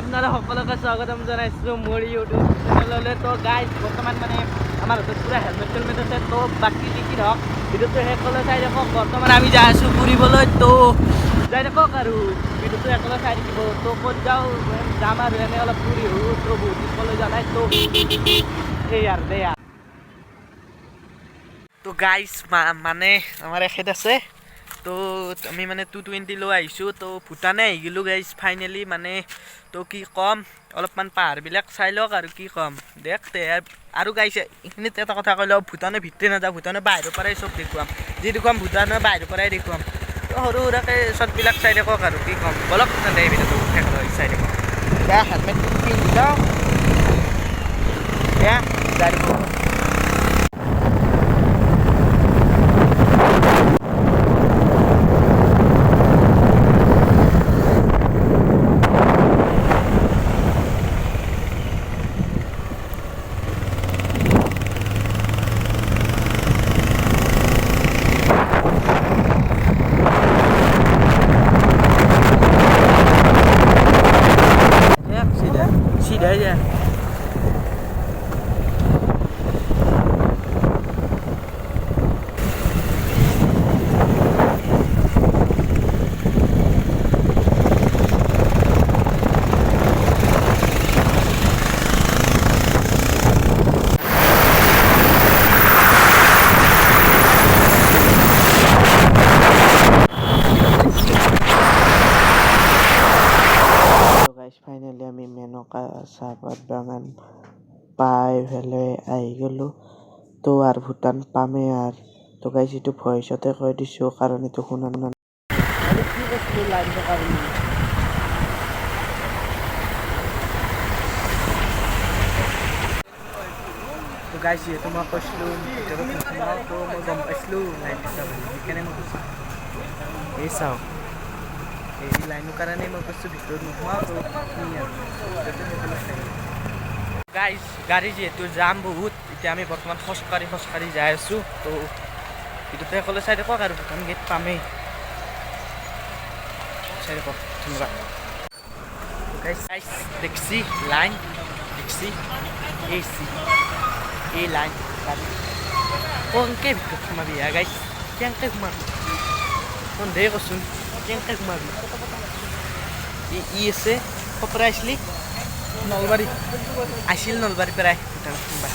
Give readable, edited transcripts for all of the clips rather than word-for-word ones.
আপনাৰা সকলকে স্বাগতম জানাইছোঁ মোৰ ইউটিউব চেনেললৈ। তো গাইজ বৰ্তমান মানে আমাৰ হাতত পুৰা হেলমেট চেলমেট আছে। তো বাকী যি কি নহওক ভিডিঅ'টো শেষলৈ চাই থাকক। বৰ্তমান আমি যাই আছোঁ ফুৰিবলৈ, তো যাই থাকক আৰু ভিডিঅ'টো শেষলৈ চাই থাকিব। তো ক'ত যাওঁ যাম আৰু এনে অলপ ফুৰি আহোঁ। তো বহুত দিনলৈ যোৱা নাই, তো এই আৰু দে। তো গাইজ মানে আমাৰ এখেত আছে, তো আমি মানে 220 লৈ আহিছোঁ। তো ভূটানে আহি গ'লোঁ গাইজ ফাইনেলি। মানে তো কি ক'ম, অলপমান পাহাৰবিলাক চাই লওক আৰু কি ক'ম দেখ তে। আৰু গাইজ এইখিনিত এটা কথা কৈ লওক, ভূটানৰ ভিতৰে নাযাওঁ, ভূটানৰ বাহিৰৰ পৰাই চব দেখুৱাম। যি দেখুৱাম ভূটানৰ বাহিৰৰ পৰাই দেখুৱাম। তো সৰু সুৰাকৈ শ্বৰ্টবিলাক চাই থাকক আৰু কি ক'ম। বলক তেন্তে এই ভিডিঅ'টো শেষলৈ চাই থাকক। এতিয়া হেলমেটটো পিন্ধি লওঁ, এতিয়া যাই থাকক। सीधा ही है। ফাইনেলি আমি মেনকা চাহপাত বাগান পাই পেলাই আহি গ'লোঁ। তো আৰু ভূটান পামেই আৰু। তো গাইছ এইটো ভইচতে কৈ দিছোঁ কাৰণ এইটো শুনা কি কৈছিলোঁ লাইন থকা বুলি। তো গাইছ যিহেতু মই কৈছিলোঁ ভিতৰত নোসোমাওঁ, তো মই গম পাইছিলোঁ লাইন থকা বুলি, সেইকাৰণে মই কৈছোঁ এই চাওক এই লাইনৰ কাৰণে মই কৈছোঁ ভিতৰত নোসোমাওঁ। তো গাইজ গাড়ী যিহেতু যাম বহুত, এতিয়া আমি বৰ্তমান খোজকাঢ়ি যাই আছোঁ। তো ভিডিঅ'টো সকলোৱে চাই থাকক আৰু ভূটান গেট পামেই, চাই থাকক। ধন্যবাদ। গাইজ দেখছি লাইন, দেখছি এই লাইন গাড়ী কেনেকৈ ভিতৰত সোমাবি হা গাইজ, কেনেকৈ সোমাবি সন্দেহ কৰচোন, কেনেকৈ সোমাবি। ই আছে ক'ৰপৰা আহিছিলি? নলবাৰী আহিছিল, নলবাৰীৰ পৰাই ভূটান সোমবা।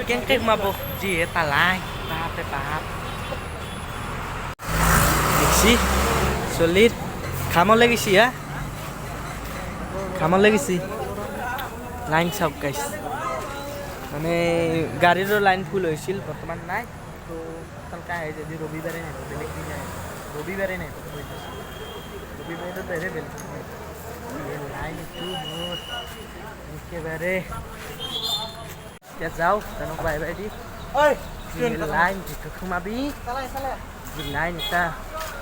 কেনেকৈ সোমাব যিহে পালাই বাপে বাপ। দেখছি চলিৰ ঘামলৈ গেছি হা, ঘামলৈ গেছি। লাইন চাওক গাইছ, মানে গাড়ীৰো লাইন ফুল হৈছিল, বৰ্তমান নাই। তো আপোনালোকে আহে যদি ৰবিবাৰে নাহিব, বেলেগ দিন আহে। ৰবিবাৰে নাহিব, ৰবিবাৰেতো বেলেগ লাইন এইটো মোৰ একেবাৰে। এতিয়া যাওঁ জানো বাই বাই দি লাইন ভিতৰত সোমাবি লাইন এটা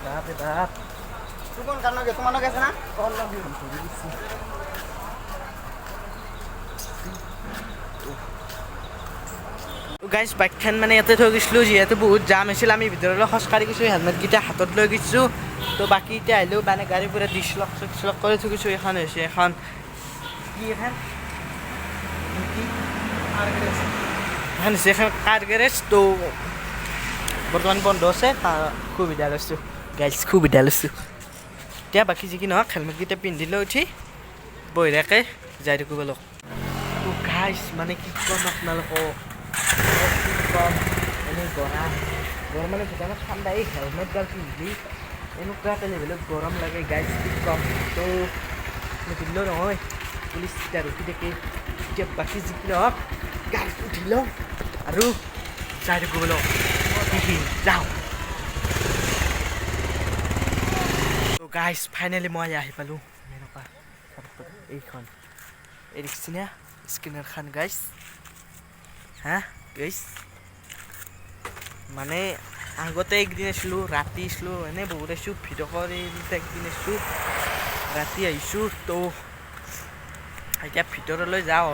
বাপে বাপ। গাইজ বাইকখন মানে ইয়াতে থৈ গৈছিলোঁ, যিহেতু বহুত জাম হৈছিল। আমি ভিতৰলৈ খোজকাঢ়ি গৈছোঁ, হেলমেটকেইটা হাতত লৈ গৈছোঁ। তো বাকী এতিয়া আহিলেও মানে গাড়ী পুৰা ডিছলক কৰি থৈ গৈছোঁ। এখন হৈছে এখন কি এখন হৈছে এখন কাৰ গেৰেজ। তো বৰ্তমান বন্ধ আছে, তাৰ সুবিধা লৈছোঁ গাইজ, সুবিধা লৈছোঁ। এতিয়া বাকী যি কি নহওক হেলমেটকেইটা পিন্ধি লৈ উঠি বঢ়িয়াকৈ যাই থাকোঁ বলক। তো গাইজ মানে কি ক'ম আপোনালোকক, কি ক'ম এনেই গৰম মানে ভূটানত ঠাণ্ডা, এই হেলমেটডাল পিন্ধি এনেকুৱাকৈ লেভেলত গৰম লাগে গাইজ, কি ক'ম। তো নুপিন্ধিলেও নহয়, পুলিচ এতিয়া ৰখি থাকে। এতিয়া বাকী যি কি নহওক গাড়ীত উঠি লওঁ আৰু যাই থাকোঁ বলক, যাওঁ। তো গাইজ ফাইনেলি মই আহি পালোঁ এনেকুৱা এইখন, এই দেখিছে না স্কেনাৰখন গাইজ, হা গাইজ। মানে আগতে একদিন আছিলোঁ, ৰাতি আছিলোঁ, এনেই বহুত আছোঁ ভিডিঅ' কৰি। একদিন আছোঁ ৰাতি আহিছোঁ। তো এতিয়া ভিতৰলৈ যাওঁ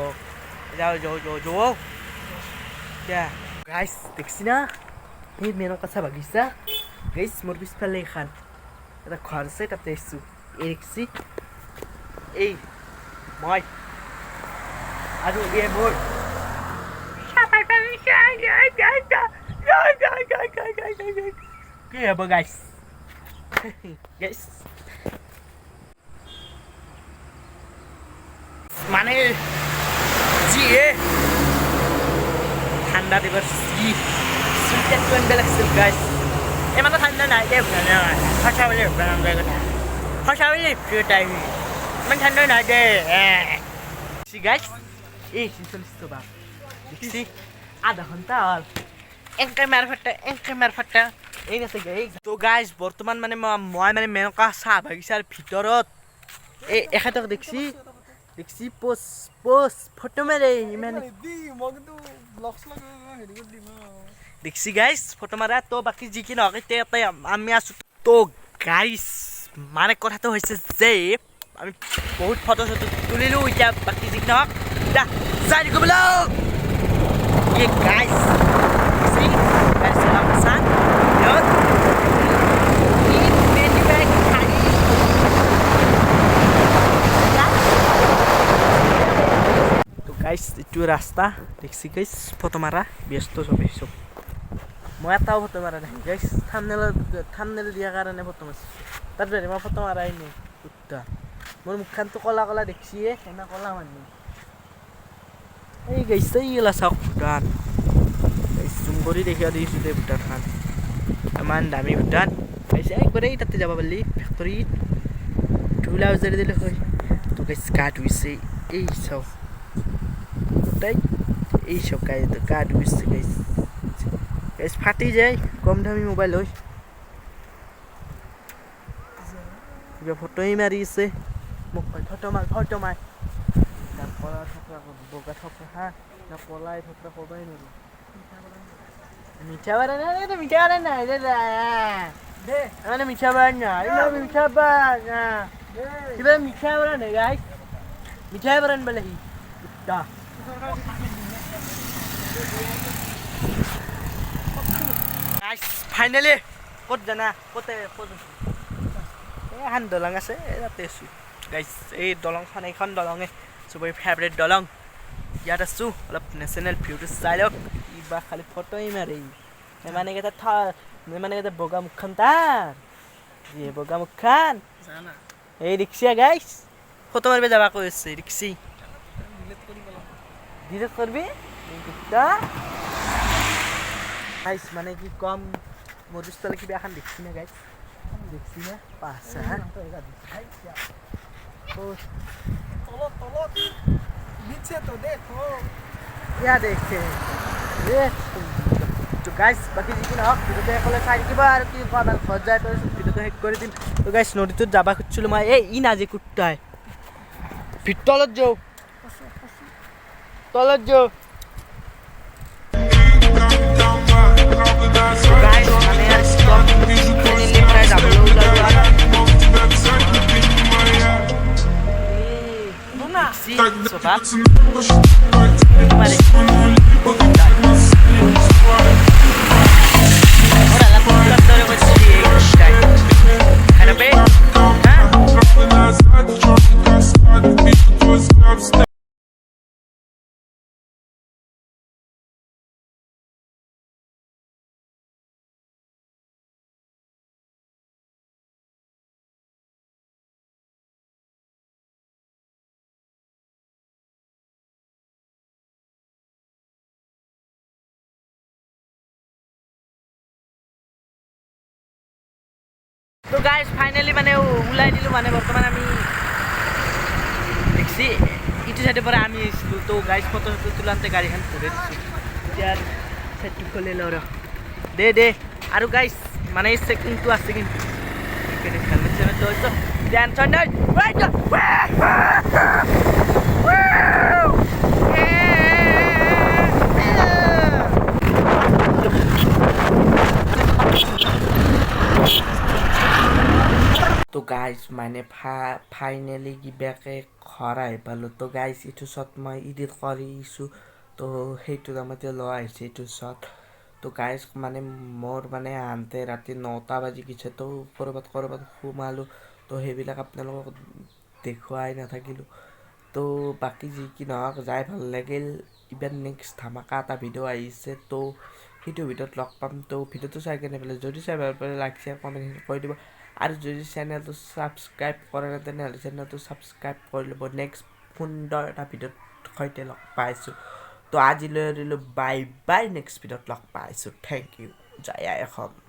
এতিয়া গাইজ দেখছি না সেই মেনকা চাহ বাগিচা গাইজ, মোৰ পিছফালে এখন এটা ঘৰ আছে, তাতে আহিছোঁ। এই দেখছি এই মই আৰু এই মোৰ কি হ'ব গাইছ গাইছ মানে যিয়ে ঠাণ্ডা দিৱস যি চুইটেটমেণ্ট লাগিছিল গাইছ ইমানো ঠাণ্ডা নাই দে সঁচা বুলি সঁচা বুলি ইমান ঠাণ্ডা নাই দে গাইছ এই ৪৬ বা দেখছি আধা ঘণ্টা হ'ল এংকে মাৰ ফাটা এই নাছে তো গাইজ বৰ্তমান মানে মই মানে মেনকা চাহ বাগিচাৰ ভিতৰত এই এখেতক দেখছি পোষ্ট ফটো মাৰে ইমান দেখছি গাইজ ফটো মাৰা তো বাকী যি কি নহওক এতিয়া আমি আছো তো গাইজ মানে কথাটো হৈছে যে আমি বহুত ফটো চটো তুলিলোঁ এতিয়া বাকী যি কি নহওক এতিয়া যাই দেখো বোলো ये guys see guys हम सान यार ये मेरी बैग खाली तो guys itu rasta দেখছি guys ফটো মারা ব্যস্ত সবে সব মই এটাও ফটো মারা নাই guys থাম্বনেল দিয়া কাৰণে ফটো মাৰছি তাত বেৰে মই ফটো মাৰাই নাই উত্তা মোৰ মুখখান তো কলা কলা দেখছিয়ে এনা কলা মানি এই গাইছ এইলা চাওক ভূটান জুম কৰি দেখিয়া দিছোঁ দে ভূটানখন ইমান দামী ভূটান গাইছ একবাৰে তাতে যাব পাৰিলি ফেক্টৰীত ধূলা উজাৰি দিলে হয় তো গাইছ গা ধুইছে এই চাওক গোটাই এই চাওক গা ধুইছে গাইছ গাইছ ফাটি যায় কম দামী মোবাইল হয় কিবা ফটোই মাৰিছে মোক কয় ফটো মাৰ কলা থকা বগা থকা হা না পলাই থকা ক'বাই নোৱাৰো মিঠা বাৰা নাই দে মানে মিঠা বাৰা নাই কিবা মিঠা বাৰা নাই গাইছ মিঠাই বাৰা বোলে সি গাইছ ফাইনেলি ক'ত জানা ক'ত এখন দলং আছে তাতে আছোঁ গাইছ এই দলংখন এইখন দলঙে চবৰে ফেভৰেট দলং ইয়াত আছোঁ অলপ নেশ্যনেল ভিউটো চাই লওক কিবা খালি ফটোই মাৰি মানে বগা মুখখন তাৰ যিয়ে বগা মুখখন এই ৰিক্সা গাইছ ফটো মাৰিব যাবা কৈ আছে ৰিক্সি ডিলিট কৰবি গাইছ মানে কি কম মধুস্থলী কিবা এখন দেখছি না গাইছ দেখছি না পাঁচা তলত নিচে তো দেখো क्या देखे তো গাইছ বাকী যি কি নহওক ভিডিঅ'টো অকলে চাই থাকিবা আৰু কি কোৱা ভাল ঘৰত যাই তই ভিডিঅ'টো শেষ কৰি দিম তো গাইছ নদীটোত যাবা খুজিছিলোঁ মই এই নাজি কুত্তাই তলত যাওঁ গাইছ মানে প্ৰায় যাবলৈ তো গাইজ ফাইনেলি মানে ওলাই দিলোঁ মানে বৰ্তমান আমি দেখছি ইটো চাইডৰ পৰা আমি আহিছিলোঁ তো গাইজ ফটো তোলাওঁতে গাড়ীখন ঘূৰাই দিছোঁ এতিয়া চাইডটো খুলি লওঁ ৰ দে আৰু গাইজ মানে এই চেকিংটো আছে কিন্তু হেলমেট চেলমেট লৈছোঁ টেনশ্যন নাই তো গাইজ মানে ফাইনেলি কিবাকে ঘৰ আহি পালোঁ তো গাইজ এইটো শ্বট মই এডিট কৰিছোঁ তো সেইটো টাইমতে লৈ আহিছে এইটো শ্বট তো গাইজ মানে মোৰ মানে আহোঁতে ৰাতি 9টা বাজি গৈছে তো ক'ৰবাত সোমালোঁ তো সেইবিলাক আপোনালোকক দেখুৱাই নাথাকিলোঁ তো বাকী যি কি নহওক যাই ভাল লাগিল ইবাৰ নেক্সট ধামাকা এটা ভিডিঅ' আহিছে তো সেইটো ভিডিঅ'ত লগ পাম তো ভিডিঅ'টো চাই কেনে পেলাই যদি চাই ভাল পালে লাইক শ্বেয়াৰ কমেণ্ট কৰি দিব আৰু যদি চেনেলটো ছাবস্ক্ৰাইব কৰা নাই তেনেহ'লে চেনেলটো ছাবস্ক্ৰাইব কৰি ল'ব নেক্সট সুন্দৰ এটা ভিডিঅ'ত সৈতে লগ পাইছোঁ তো আজিলৈ দিলোঁ বাই বাই নেক্সট ভিডিঅ'ত লগ পাইছোঁ থেংক ইউ জয় আই অসম